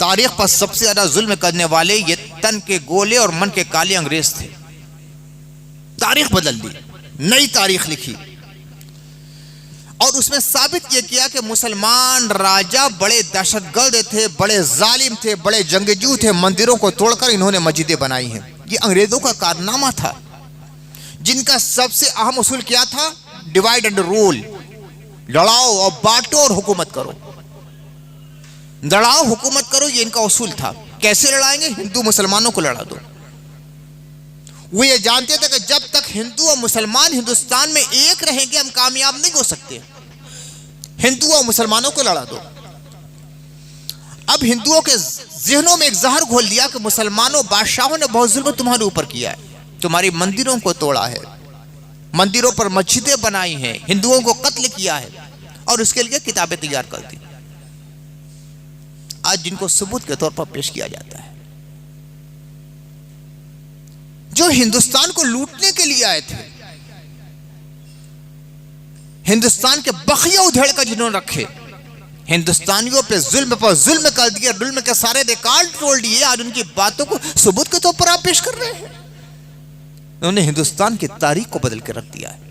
तारीख पर सबसे ज्यादा जुल्म करने वाले ये तन के गोले और मन के काले अंग्रेज थे। तारीख बदल दी, नई तारीख लिखी, और उसमें साबित यह किया कि मुसलमान राजा बड़े दहशतगर्द थे, बड़े जालिम थे, बड़े जंगजू थे। मंदिरों को तोड़कर इन्होंने मस्जिदें बनाई हैं। ये अंग्रेजों का कारनामा था, जिनका सबसे अहम उसूल क्या था? डिवाइड एंड रूल, लड़ाओ और बांटो और हुकूमत करो। लड़ाओ हुकूमत करो, ये इनका उसूल था। कैसे लड़ाएंगे? हिंदू मुसलमानों को लड़ा दो। वो ये जानते थे कि जब तक हिंदू और मुसलमान हिंदुस्तान में एक रहेंगे, हम कामयाब नहीं हो सकते। हिंदू और मुसलमानों को लड़ा दो। अब हिंदुओं के जहनों में एक जहर घोल दिया कि मुसलमानों बादशाहों ने बहुत जुल्म तुम्हारे ऊपर किया है, तुम्हारी मंदिरों को तोड़ा है, मंदिरों पर मस्जिदें बनाई हैं, हिंदुओं को कत्ल किया है, और उसके लिए किताबें तैयार कर दी, आज जिनको सबूत के तौर पर पेश किया जाता है। जो हिंदुस्तान को लूटने के लिए आए थे, हिंदुस्तान के बखिया उधेड़ कर जिन्होंने रखे, हिंदुस्तानियों पे जुल्म कर दिया, जुल्म के सारे रिकॉर्ड तोड़ दिए, आज उनकी बातों को सबूत के तौर पर आप पेश कर रहे हैं। उन्होंने हिंदुस्तान की तारीख को बदल के रख दिया है।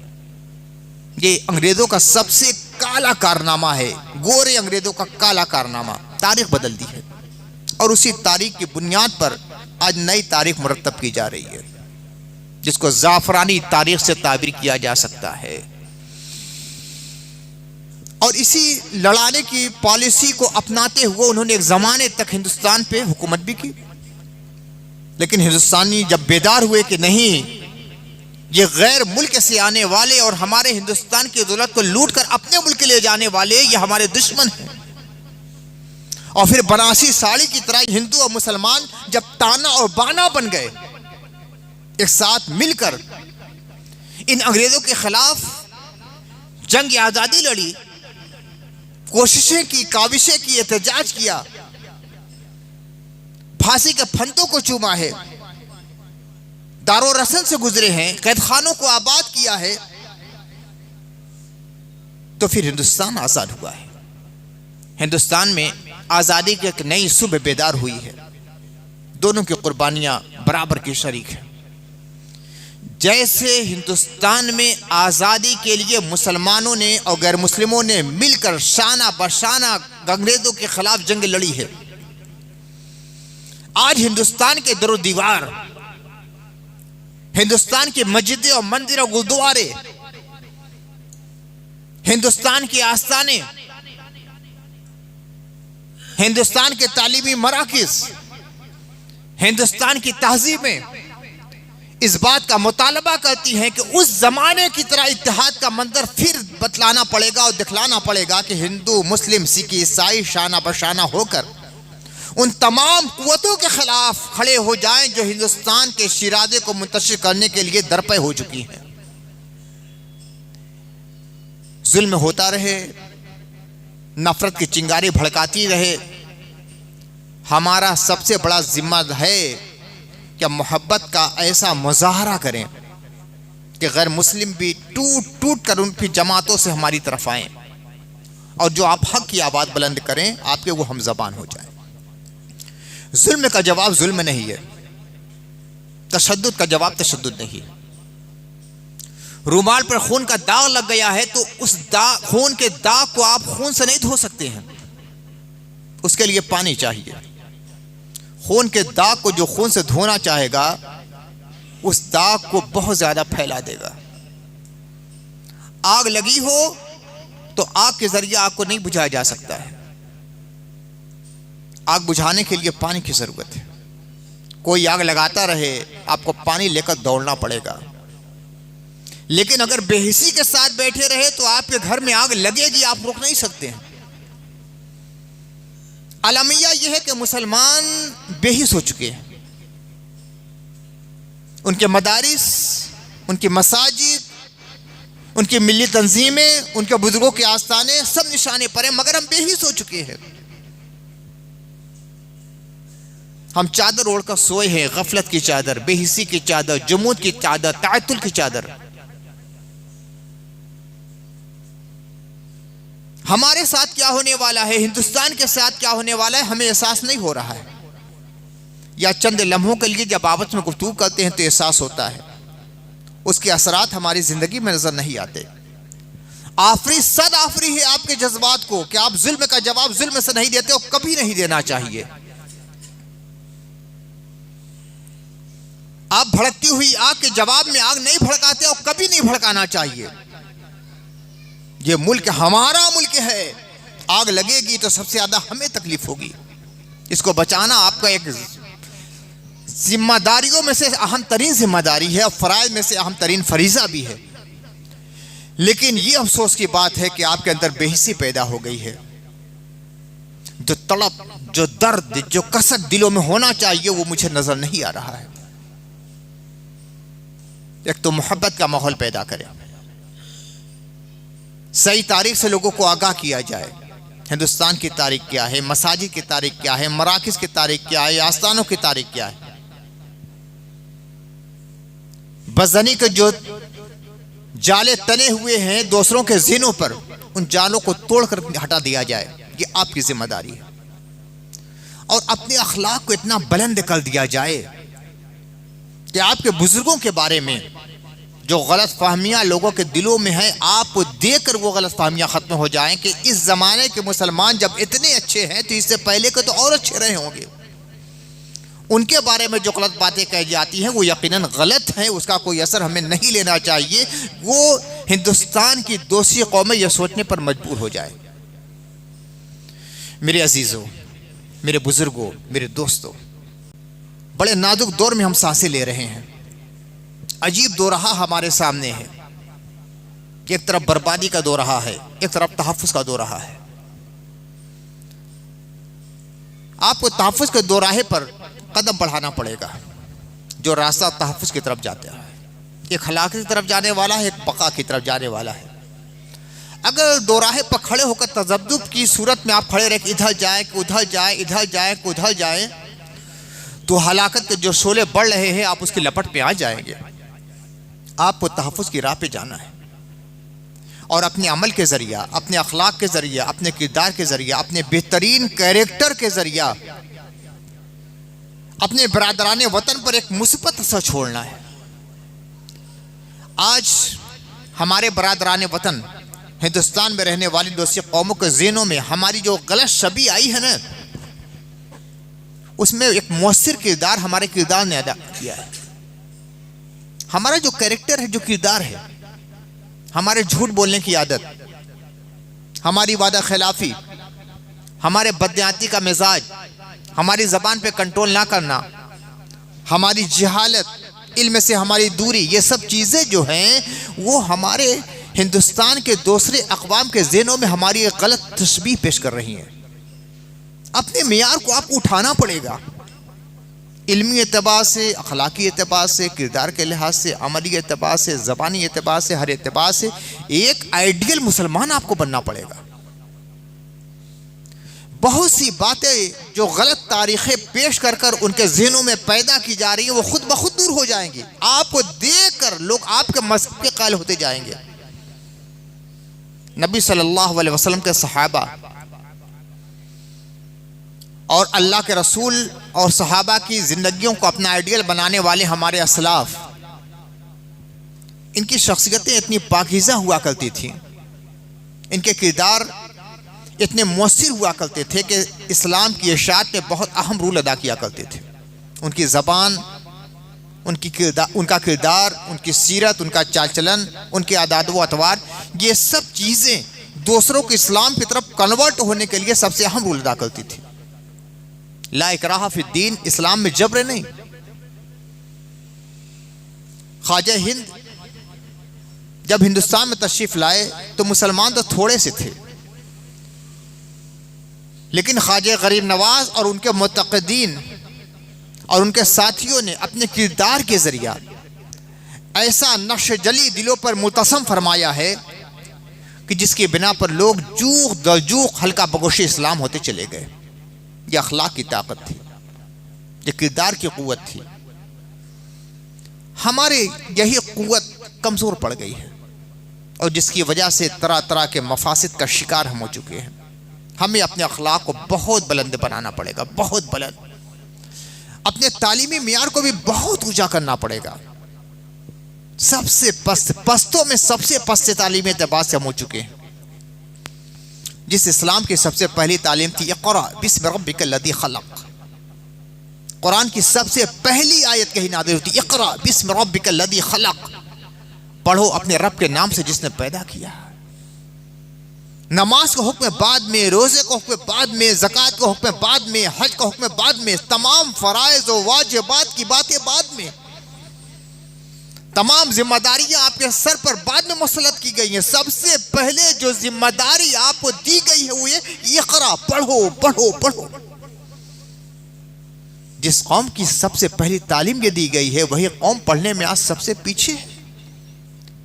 ये अंग्रेजों का सबसे काला कारनामा है, गोरे अंग्रेजों का काला कारनामा। तारीख बदल दी है, और उसी तारीख की बुनियाद पर आज नई तारीख मुरतब की जा रही है, जिसको जाफरानी तारीख से ताबीर किया जा सकता है। और इसी लड़ाने की पॉलिसी को अपनाते हुए उन्होंने एक जमाने तक हिंदुस्तान पे हुकूमत भी की। लेकिन हिंदुस्तानी जब बेदार हुए कि नहीं, ये गैर मुल्क से आने वाले और हमारे हिंदुस्तान की दौलत को लूट कर अपने मुल्क ले जाने वाले, ये हमारे दुश्मन हैं, और फिर बनारसी साड़ी की तरह हिंदू और मुसलमान जब ताना और बाना बन गए, एक साथ मिलकर इन अंग्रेजों के खिलाफ जंग आजादी लड़ी, कोशिशें की, काविशें की, एहतजाज किया, फांसी के फंदों को चूमा है, दारो रसन से गुजरे हैं, कैद खानों को आबाद किया है, तो फिर हिंदुस्तान आजाद हुआ है। हिंदुस्तान में आजादी की एक नई सुबह बेदार हुई है। दोनों की कुर्बानियां बराबर की शरीक है। जैसे हिंदुस्तान में आजादी के लिए मुसलमानों ने और गैर मुस्लिमों ने मिलकर शाना बशाना अंग्रेजों के खिलाफ जंग लड़ी है, आज हिंदुस्तान के दरो दीवार, हिंदुस्तान की मस्जिदें और मंदिर और गुरुद्वारे, हिंदुस्तान के आस्थाने, हिंदुस्तान के तालीमी मराकिज, हिंदुस्तान की तहजीबें, इस बात का मुतालबा करती हैं कि उस ज़माने की तरह इत्तेहाद का मंजर फिर बतलाना पड़ेगा और दिखलाना पड़ेगा कि हिंदू, मुस्लिम, सिख, ईसाई शाना बशाना होकर उन तमाम कुव्वतों के खिलाफ खड़े हो जाएं जो हिंदुस्तान के शिराजे को मुंतशिर करने के लिए दरपे हो चुकी हैं। जुल्म होता रहे, नफरत की चिंगारी भड़काती रहे। हमारा सबसे बड़ा जिम्मा है कि मोहब्बत का ऐसा मुजाहरा करें कि गैर मुस्लिम भी टूट टूट कर उनकी जमातों से हमारी तरफ आएं और जो आप हक की आवाज़ बुलंद करें आपके वो हम ज़बान हो जाएं। जुल्म का जवाब जुल्म नहीं है, तशद्दुद का जवाब तशद्दुद नहीं है। रुमाल पर खून का दाग लग गया है तो उस खून के दाग को आप खून से नहीं धो सकते हैं, उसके लिए पानी चाहिए। खून के दाग को जो खून से धोना चाहेगा उस दाग को बहुत ज्यादा फैला देगा। आग लगी हो तो आग के जरिए आग को नहीं बुझाया जा सकता है। आग बुझाने के लिए पानी की जरूरत है। कोई आग लगाता रहे आपको पानी लेकर दौड़ना पड़ेगा, लेकिन अगर बेहिसी के साथ बैठे रहे तो आपके घर में आग लगेगी, आप रोक नहीं सकते हैं। अलमिया यह है कि मुसलमान बेहिस हो चुके हैं। उनके मदारिस, उनकी मसाजिद, उनकी मिली तंजीमें, उनके बुजुर्गों के आस्थाने सब निशाने पर हैं, मगर हम बेहिस हो चुके हैं। हम चादर ओढ़कर सोए हैं, गफलत की चादर, बेहिसी की चादर, जुमूद की चादर, ताअतुल की चादर। हमारे साथ क्या होने वाला है, हिंदुस्तान के साथ क्या होने वाला है, हमें एहसास नहीं हो रहा है। या चंद लम्हों के लिए जब आपस में गुफ्तगू करते हैं तो एहसास होता है, उसके असरात हमारी जिंदगी में नजर नहीं आते। आफरी सद आफरी है आपके जज्बात को कि आप जुल्म का जवाब जुल्म से नहीं देते और कभी नहीं देना चाहिए। आप भड़कती हुई आग के जवाब में आग नहीं भड़काते और कभी नहीं भड़काना चाहिए। ये मुल्क हमारा मुल्क है, आग लगेगी तो सबसे ज्यादा हमें तकलीफ होगी। इसको बचाना आपका एक जिम्मेदारियों में से अहम तरीन जिम्मेदारी है और फराइज में से अहम तरीन फरीजा भी है। लेकिन ये अफसोस की बात है कि आपके अंदर बेहिसी पैदा हो गई है। जो तड़प, जो दर्द, जो कसक दिलों में होना चाहिए वो मुझे नजर नहीं आ रहा है। एक तो मोहब्बत का माहौल पैदा करें, सही तारीख से लोगों को आगाह किया जाए। हिंदुस्तान की तारीख क्या है, मसाजिद की तारीख क्या है, मराकिज की तारीख क्या है, आस्थानों की तारीख क्या है। बज़नी के जो जाले तने हुए हैं दूसरों के ज़हनों पर, उन जालों को तोड़कर हटा दिया जाए, ये आपकी जिम्मेदारी है। और अपने अखलाक को इतना बुलंद कर दिया जाए कि आपके बुजुर्गों के बारे में जो गलत फहमियाँ लोगों के दिलों में है, आप देकर वो गलत फहमियाँ ख़त्म हो जाएं कि इस ज़माने के मुसलमान जब इतने अच्छे हैं तो इससे पहले के तो और अच्छे रहे होंगे। उनके बारे में जो गलत बातें कही जाती हैं वो यकीनन गलत है, उसका कोई असर हमें नहीं लेना चाहिए। वो हिंदुस्तान की दोषी कौमें यह सोचने पर मजबूर हो जाए। मेरे अजीज़ों, मेरे बुजुर्गों, मेरे दोस्तों, बड़े नाजुक दौर में हम सांसें ले रहे हैं। अजीब दोराहा हमारे सामने है। एक तरफ बर्बादी का दोराहा है, एक तरफ तहफ़्फ़ुज़ का दोराहा है। आपको तहफ़्फ़ुज़ के दोराहे पर कदम बढ़ाना पड़ेगा। जो रास्ता तहफ़्फ़ुज़ की तरफ जाता है, एक हलाकत की तरफ जाने वाला है, एक बका की तरफ जाने वाला है। अगर दोराहे पर खड़े होकर तज़ब्ज़ुब की सूरत में आप खड़े रहे कि इधर जाए कि उधर जाए, इधर जाए कि उधर जाए, तो हलाकत के जो शोले बढ़ रहे हैं आप उसकी लपट में आ जाएंगे। आपको तहफ़्फ़ुज़ की राह पे जाना है और अपने अमल के ज़रिया, अपने अखलाक के ज़रिया, अपने किरदार के ज़रिया, अपने बेहतरीन कैरेक्टर के ज़रिया अपने बरादराने वतन पर एक मुस्बत असर छोड़ना है। आज हमारे बरादराने वतन हिंदुस्तान में रहने वाली दूसरी कौमों के ज़हनों में हमारी जो गलत छवि आई है ना, उसमें एक मौसर किरदार हमारे किरदार ने अदा किया है। हमारा जो कैरेक्टर है, जो किरदार है, हमारे झूठ बोलने की आदत, हमारी वादा खिलाफी, हमारे बदनियती का मिजाज, हमारी ज़बान पे कंट्रोल ना करना, हमारी जहालत, इल्म से हमारी दूरी, ये सब चीज़ें जो हैं वो हमारे हिंदुस्तान के दूसरे अक़वाम के ज़हनों में हमारी एक गलत तशबीह पेश कर रही हैं। अपने मियार को आपको उठाना पड़ेगा, इल्मी एतबार से, अखलाकी एतबार से, किरदार के लिहाज से, अमली एतबार से, ज़बानी एतबार से, हर एतबार से एक आइडियल मुसलमान आपको बनना पड़ेगा। बहुत सी बातें जो गलत तारीखें पेश कर कर उनके ज़हनों में पैदा की जा रही हैं वो खुद ब खुद दूर हो जाएंगी। आपको देख कर लोग आपके मज़हब के कायल होते जाएंगे। नबी सल्लल्लाहु अलैहि वसल्लम के सहाबा और अल्लाह के रसूल और सहाबा की ज़िंदगियों को अपना आइडियल बनाने वाले हमारे असलाफ, इनकी शख्सियतें इतनी पाकीज़ा हुआ करती थीं, इनके किरदार इतने मुअस्सिर हुआ करते थे कि इस्लाम की इशाअत में बहुत अहम रोल अदा किया करते थे। उनकी ज़बान, उनका किरदार, उनकी सीरत, उनका चाल चलन, उनके आदात व अतवार, ये सब चीज़ें दूसरों को इस्लाम की तरफ कन्वर्ट होने के लिए सबसे अहम रोल अदा करती थी। ला इकराहा फिद्दीन, इस्लाम में जबर नहीं। ख्वाजा हिंद जब हिंदुस्तान में तशरीफ़ लाए तो मुसलमान तो थोड़े से थे, लेकिन ख्वाजा गरीब नवाज और उनके मुतक़दीन और उनके साथियों ने अपने किरदार के ज़रिया ऐसा नक्श जली दिलों पर मुतसम फरमाया है कि जिसकी बिना पर लोग जूख दरजूख हल्का बगोशी इस्लाम होते चले गए। ये अखलाक की ताकत थी, ये किरदार की क़ुव्वत थी। हमारे यही क़ुव्वत कमज़ोर पड़ गई है और जिसकी वजह से तरह तरह के मफासिद का शिकार हम हो चुके हैं। हमें अपने अखलाक को बहुत बुलंद बनाना पड़ेगा, बहुत बुलंद। अपने तालीमी मियार को भी बहुत ऊंचा करना पड़ेगा। सबसे पस्तों में सबसे पस्त तालीमी एतबार से हम हो चुके हैं। जिस इस्लाम की सबसे पहली तालीम थी इक़रा बिस्मि रब्बिकल लज़ी खलक़, कुरान की सबसे पहली आयत कही नाज़िल होती इक़रा बिस्मि रब्बिकल लज़ी खलक़, पढ़ो अपने रब के नाम से जिसने पैदा किया। नमाज का हुक्म बाद में, रोज़े का हुक्म बाद में, ज़कात का हुक्म बाद में, हज का हुक्म बाद में, तमाम फ़राइज़ और वाजिबात की बातें बाद में, तमाम जिम्मेदारियां आपके सर पर बाद में मुसल्लत की गई हैं। सबसे पहले जो जिम्मेदारी आपको दी गई है वो ये इक़रा, पढ़ो पढ़ो पढ़ो। जिस कौम की सबसे पहली तालीम ये दी गई है वही कौम पढ़ने में आज सबसे पीछे है।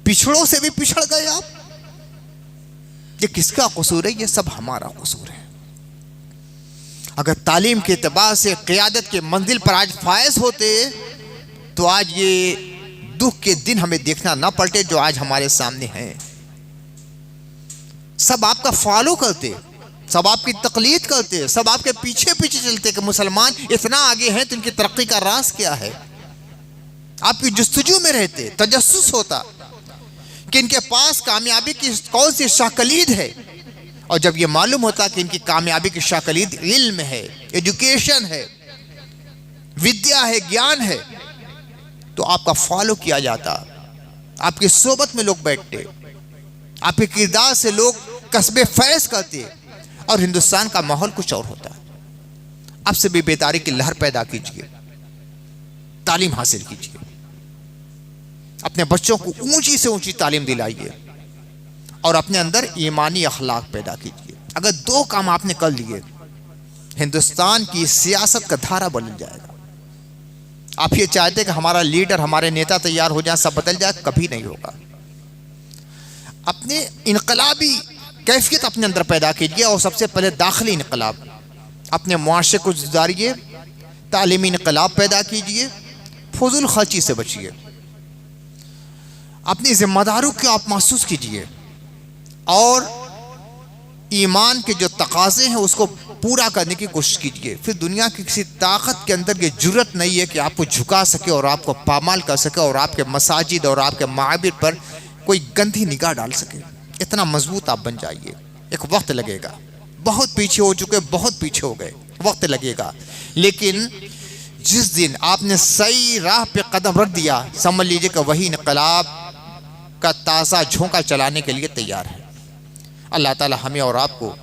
पिछड़ों से भी पिछड़ गए आप। ये किसका कसूर है? ये सब हमारा कसूर है। अगर तालीम के एतबार से क़ियादत के मंजिल पर आज फायज होते तो आज ये दुख के दिन हमें देखना ना पड़ते जो आज हमारे सामने हैं। सब आपका फॉलो करते, सब आपकी तकलीद करते, सब आपके पीछे पीछे चलते कि मुसलमान इतना आगे हैं तो इनकी तरक्की का राज क्या है। आपकी जुस्तजू में रहते, तजस्सुस होता कि इनके पास कामयाबी की कौन सी शाकलीद है। और जब ये मालूम होता कि इनकी कामयाबी की शाकलीद इल्म है, एजुकेशन है, विद्या है, ज्ञान है, तो आपका फॉलो किया जाता। आपकी सोबत में लोग बैठते, आपके किरदार से लोग कस्बे फैज करते और हिंदुस्तान का माहौल कुछ और होता। अब से भी बेदारी की लहर पैदा कीजिए, तालीम हासिल कीजिए, अपने बच्चों को ऊंची से ऊंची तालीम दिलाइए और अपने अंदर ईमानी अखलाक पैदा कीजिए। अगर दो काम आपने कर लिए, हिंदुस्तान की सियासत का धारा बदल जाएगा। आप ये चाहते कि हमारा लीडर, हमारे नेता तैयार हो जाए, सब बदल जाए, कभी नहीं होगा। अपने इनकलाबी कैफियत अपने अंदर पैदा कीजिए और सबसे पहले दाखिली इनकलाब अपने मुआशरे को गुजारिए, तालीमी इनकलाब पैदा कीजिए, फजूल खर्ची से बचिए, अपनी जिम्मेदारों को आप महसूस कीजिए और ईमान के जो तकाज़े हैं उसको पूरा करने की कोशिश कीजिए। फिर दुनिया की किसी ताकत के अंदर ये जुर्रत नहीं है कि आपको झुका सके और आपको पामाल कर सके और आपके मसाजिद और आपके माबिर पर कोई गंदी निगाह डाल सके। इतना मजबूत आप बन जाइए। एक वक्त लगेगा, बहुत पीछे हो चुके, बहुत पीछे हो गए, वक्त लगेगा, लेकिन जिस दिन आपने सही राह पे कदम रख दिया, समझ लीजिए कि वही इनकलाब का ताज़ा झोंका चलाने के लिए तैयार है। अल्लाह ताला हमें और आपको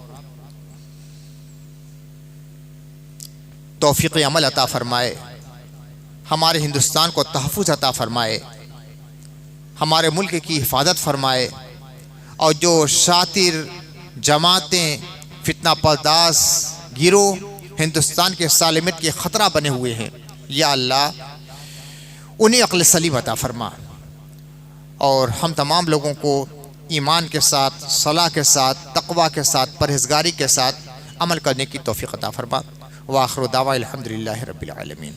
तौफीक अमल अता फरमाए, हमारे हिंदुस्तान को तहफ़्फ़ुज़ अता फ़रमाए, हमारे मुल्क की हिफाजत फ़रमाए, और जो शातिर जमातें, फितना पर्दास गिरोह हिंदुस्तान के सालमियत के ख़तरा बने हुए हैं, या अल्लाह उन्हें अक़्ल सलीम अता फ़रमा, और हम तमाम लोगों को ईमान के साथ, सलाह के साथ, तक़वा के साथ, परहेज़गारी के साथ अमल करने की तौफ़ीक़ अता फ़रमा। व आख़िर दावा अल्हम्दुलिल्लाहि रब्बिल आलमीन।